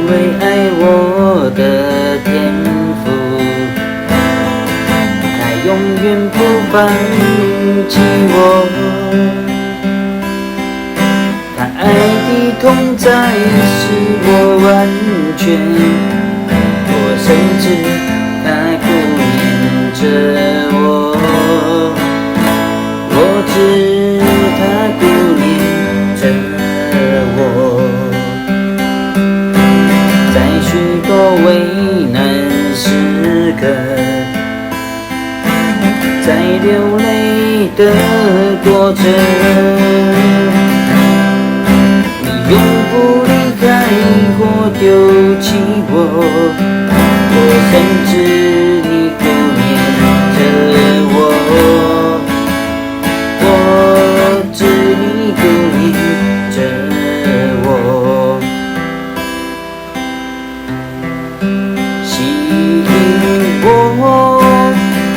为爱我的天赋，他永远不放弃我，他爱的同在使我完全，我深知他顾念着我，我知他顾念着我。在许多为难时刻，在流泪的过程，你永不离开或丢弃我，我深知你顾念着我，我知你顾念着我。吸引我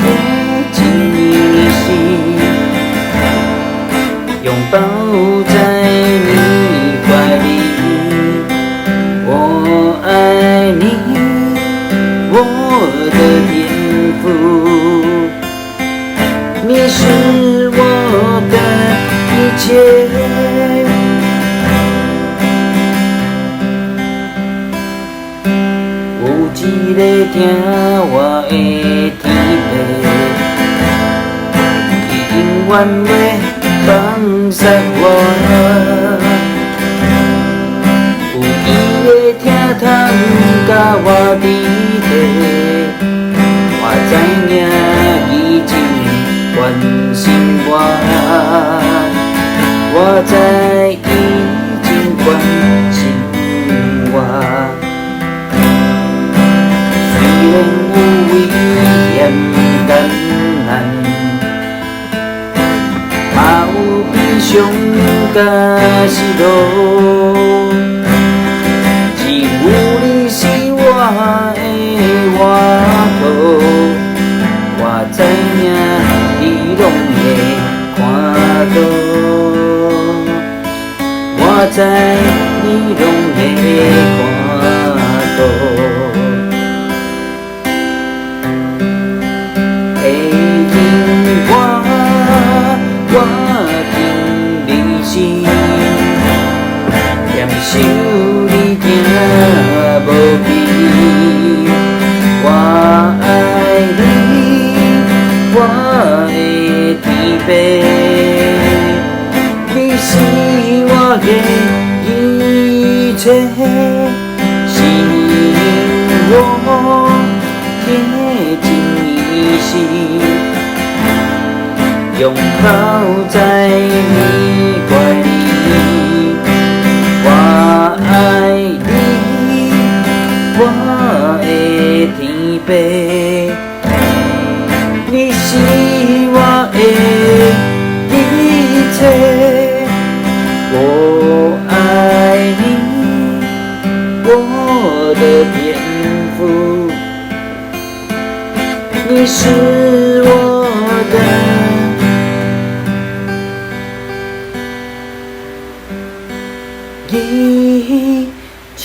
贴近你心，拥抱在你怀里。我爱你，我的天赋，你是我的一切。有一个听我的天父，伊永远袂放弃我。有伊的疼痛甲我伫地，我知影伊真关心我，我知伊真关心我。虽然有危险艰难，嘛有悲伤甲失落，只有你是我的依靠，我知影你拢会看到，我知你拢会看到。我经历时，念想你行无避。我爱你，我的天父，你是我的一切，吸引我贴近你心。拥抱在你怀里，我爱你，我的天父，你是我的一切。我爱你，我的天赋，你是我的一切。